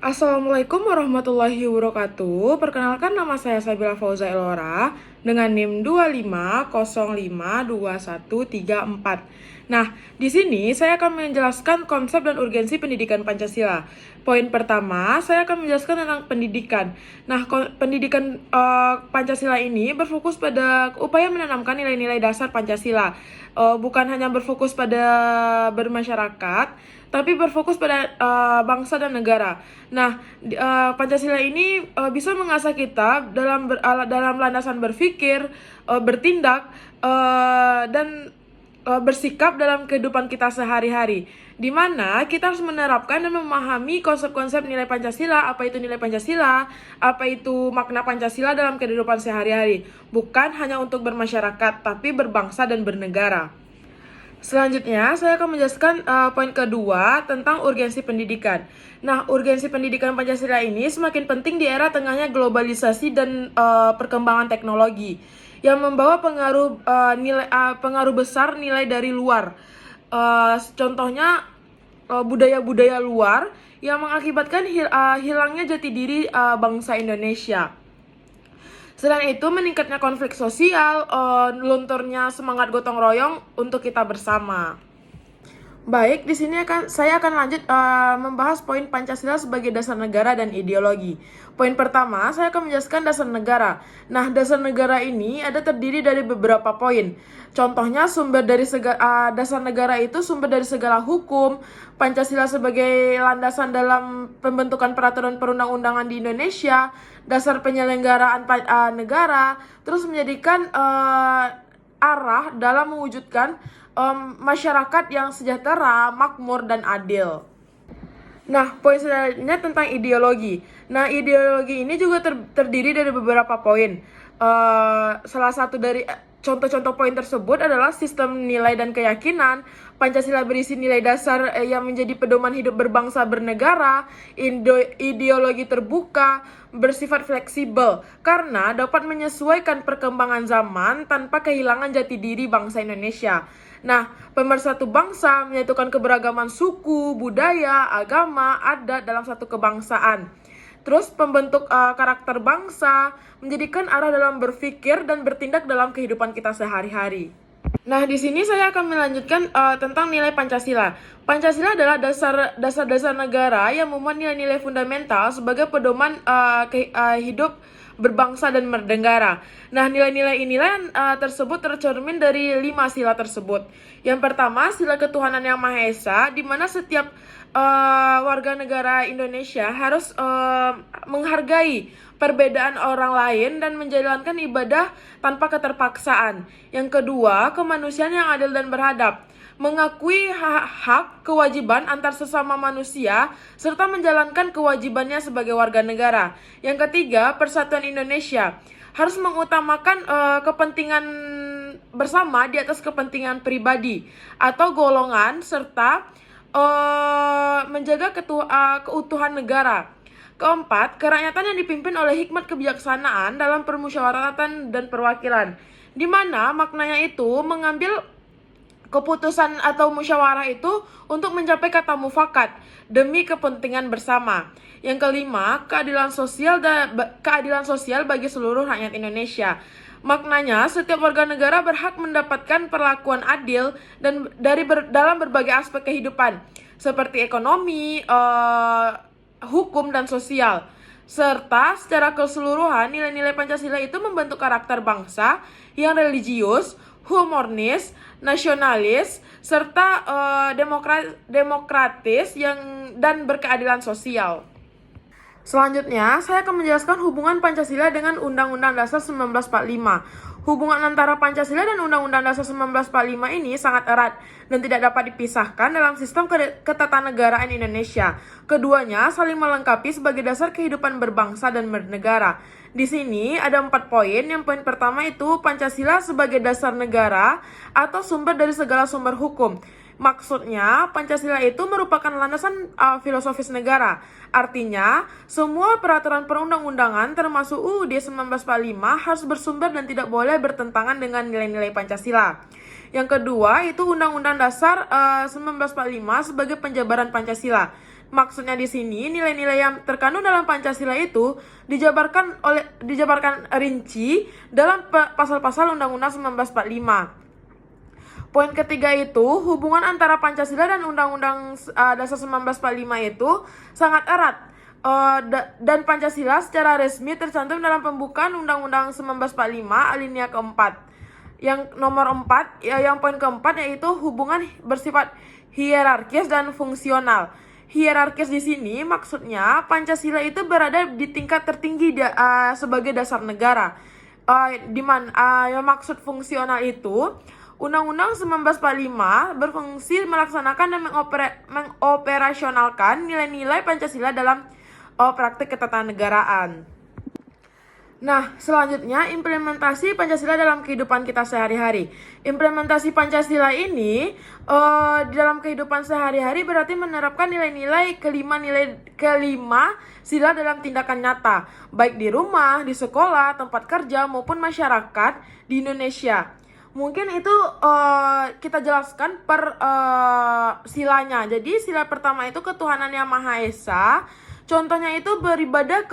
Assalamualaikum warahmatullahi wabarakatuh. Perkenalkan, nama saya Sabila Fauza Elora dengan NIM 25052134. Nah, di sini saya akan menjelaskan konsep dan urgensi pendidikan Pancasila. Poin pertama, saya akan menjelaskan tentang pendidikan. Nah, pendidikan Pancasila ini berfokus pada upaya menanamkan nilai-nilai dasar Pancasila. Bukan hanya berfokus pada bermasyarakat, tapi berfokus pada bangsa dan negara. Nah, Pancasila ini bisa mengasah kita dalam landasan berpikir, bertindak, dan bersikap dalam kehidupan kita sehari-hari, di mana kita harus menerapkan dan memahami konsep-konsep nilai Pancasila, apa itu nilai Pancasila, apa itu makna Pancasila dalam kehidupan sehari-hari, bukan hanya untuk bermasyarakat, tapi berbangsa dan bernegara. Selanjutnya, saya akan menjelaskan poin kedua tentang urgensi pendidikan. Nah, urgensi pendidikan Pancasila ini semakin penting di era tengahnya globalisasi dan perkembangan teknologi yang membawa pengaruh besar nilai dari luar. Contohnya budaya-budaya luar yang mengakibatkan hilangnya jati diri bangsa Indonesia. Selain itu, meningkatnya konflik sosial, lunturnya semangat gotong royong untuk kita bersama. Baik, di sini saya akan lanjut membahas poin Pancasila sebagai dasar negara dan ideologi. Poin pertama, saya akan menjelaskan dasar negara. Nah, dasar negara ini terdiri dari beberapa poin. Contohnya, dasar negara itu sumber dari segala hukum. Pancasila sebagai landasan dalam pembentukan peraturan perundang-undangan di Indonesia, dasar penyelenggaraan negara, terus menjadikan arah dalam mewujudkan masyarakat yang sejahtera, makmur, dan adil. Nah, poin selanjutnya tentang ideologi. Nah, ideologi ini juga terdiri dari beberapa poin. Salah satu dari contoh-contoh poin tersebut adalah sistem nilai dan keyakinan. Pancasila berisi nilai dasar yang menjadi pedoman hidup berbangsa bernegara. Ideologi terbuka, bersifat fleksibel, karena dapat menyesuaikan perkembangan zaman tanpa kehilangan jati diri bangsa Indonesia. Nah, pemersatu bangsa menyatukan keberagaman suku, budaya, agama, adat dalam satu kebangsaan. Terus pembentuk karakter bangsa, menjadikan arah dalam berpikir dan bertindak dalam kehidupan kita sehari-hari. Nah, di sini saya akan melanjutkan tentang nilai Pancasila. Pancasila adalah dasar negara yang memuat nilai-nilai fundamental sebagai pedoman hidup berbangsa dan bernegara. Nah, nilai-nilai inilah tersebut tercermin dari 5 sila tersebut. Yang pertama, sila ketuhanan yang Maha Esa, di mana setiap warga negara Indonesia harus menghargai perbedaan orang lain dan menjalankan ibadah tanpa keterpaksaan. Yang kedua, kemanusiaan yang adil dan beradab, mengakui hak kewajiban antar sesama manusia, serta menjalankan kewajibannya sebagai warga negara. Yang ketiga, persatuan Indonesia, harus mengutamakan kepentingan bersama di atas kepentingan pribadi atau golongan, serta menjaga keutuhan negara. Keempat, kerakyatan yang dipimpin oleh hikmat kebijaksanaan dalam permusyawaratan dan perwakilan, di mana maknanya itu mengambil keputusan atau musyawarah itu untuk mencapai kata mufakat demi kepentingan bersama. Yang kelima, keadilan sosial bagi seluruh rakyat Indonesia. Maknanya, setiap warga negara berhak mendapatkan perlakuan adil dan dalam berbagai aspek kehidupan, seperti ekonomi, hukum, dan sosial. Serta secara keseluruhan, nilai-nilai Pancasila itu membentuk karakter bangsa yang religius, humanis, nasionalis, serta demokratis dan berkeadilan sosial. Selanjutnya, saya akan menjelaskan hubungan Pancasila dengan Undang-Undang Dasar 1945. Hubungan antara Pancasila dan Undang-Undang Dasar 1945 ini sangat erat dan tidak dapat dipisahkan dalam sistem ketatanegaraan Indonesia. Keduanya saling melengkapi sebagai dasar kehidupan berbangsa dan bernegara. Di sini ada 4 poin. Yang poin pertama itu Pancasila sebagai dasar negara atau sumber dari segala sumber hukum. Maksudnya, Pancasila itu merupakan landasan filosofis negara. Artinya, semua peraturan perundang-undangan termasuk UUD 1945 harus bersumber dan tidak boleh bertentangan dengan nilai-nilai Pancasila. Yang kedua, itu Undang-Undang Dasar 1945 sebagai penjabaran Pancasila. Maksudnya di sini nilai-nilai yang terkandung dalam Pancasila itu dijabarkan rinci dalam pasal-pasal Undang-Undang 1945. Poin ketiga itu, hubungan antara Pancasila dan Undang-Undang Dasar 1945 itu sangat erat. Dan Pancasila secara resmi tercantum dalam pembukaan Undang-Undang 1945 alinea keempat. Yang nomor 4, yang poin keempat yaitu hubungan bersifat hierarkis dan fungsional. Hierarkis di sini maksudnya Pancasila itu berada di tingkat tertinggi sebagai dasar negara. Yang maksud fungsional itu Undang-Undang 1945 berfungsi melaksanakan dan mengoperasionalkan nilai-nilai Pancasila dalam praktik ketatanegaraan. Nah, selanjutnya implementasi Pancasila dalam kehidupan kita sehari-hari. Implementasi Pancasila ini di dalam kehidupan sehari-hari berarti menerapkan nilai kelima sila dalam tindakan nyata, baik di rumah, di sekolah, tempat kerja maupun masyarakat di Indonesia. Mungkin itu kita jelaskan per silanya. Jadi sila pertama itu ketuhanan yang Maha Esa. Contohnya itu beribadah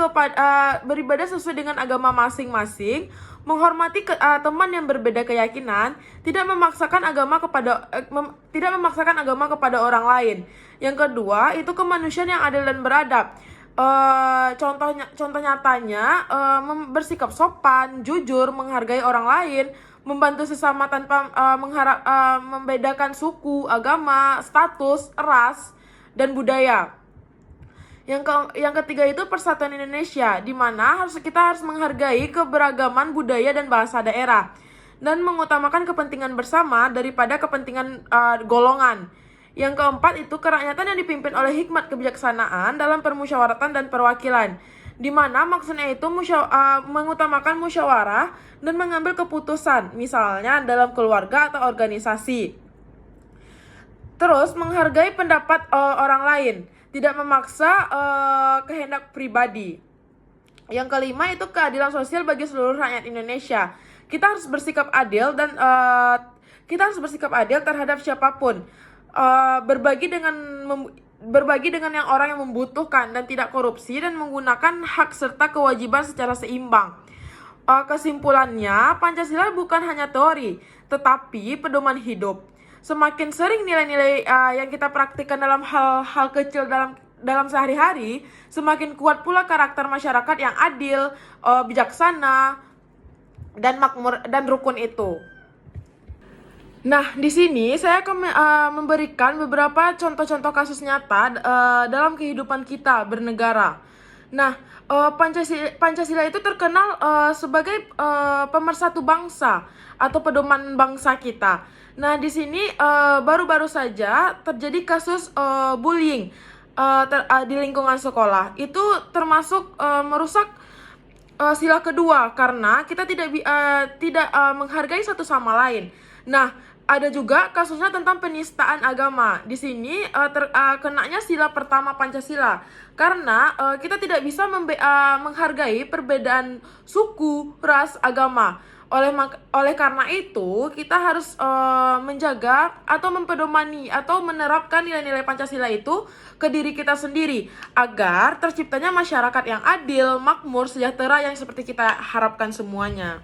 sesuai dengan agama masing-masing, menghormati teman yang berbeda keyakinan, tidak memaksakan agama kepada orang lain. Yang kedua itu kemanusiaan yang adil dan beradab. Contoh nyatanya bersikap sopan, jujur, menghargai orang lain, membantu sesama tanpa membedakan suku, agama, status, ras, dan budaya. Yang ketiga itu persatuan Indonesia, di mana kita harus menghargai keberagaman budaya dan bahasa daerah dan mengutamakan kepentingan bersama daripada kepentingan golongan. Yang keempat itu kerakyatan yang dipimpin oleh hikmat kebijaksanaan dalam permusyawaratan dan perwakilan, di mana maksudnya itu mengutamakan musyawarah dan mengambil keputusan, misalnya dalam keluarga atau organisasi. Terus menghargai pendapat orang lain, tidak memaksa kehendak pribadi. Yang kelima itu keadilan sosial bagi seluruh rakyat Indonesia. Kita harus bersikap adil terhadap siapapun. Berbagi dengan yang orang yang membutuhkan dan tidak korupsi dan menggunakan hak serta kewajiban secara seimbang. Kesimpulannya, Pancasila bukan hanya teori, tetapi pedoman hidup. Semakin sering nilai-nilai yang kita praktikkan dalam hal-hal kecil dalam sehari-hari, semakin kuat pula karakter masyarakat yang adil, bijaksana, dan makmur dan rukun itu. Nah, di sini saya akan memberikan beberapa contoh-contoh kasus nyata dalam kehidupan kita bernegara. Nah, Pancasila itu terkenal sebagai pemersatu bangsa atau pedoman bangsa kita. Nah, di sini baru-baru saja terjadi kasus bullying di lingkungan sekolah. Itu termasuk merusak sila kedua karena kita tidak menghargai satu sama lain. Nah, ada juga kasusnya tentang penistaan agama. Di sini kenanya sila pertama Pancasila karena kita tidak bisa menghargai perbedaan suku, ras, agama. Oleh karena itu, kita harus menjaga atau mempedomani atau menerapkan nilai-nilai Pancasila itu ke diri kita sendiri agar terciptanya masyarakat yang adil, makmur, sejahtera yang seperti kita harapkan semuanya.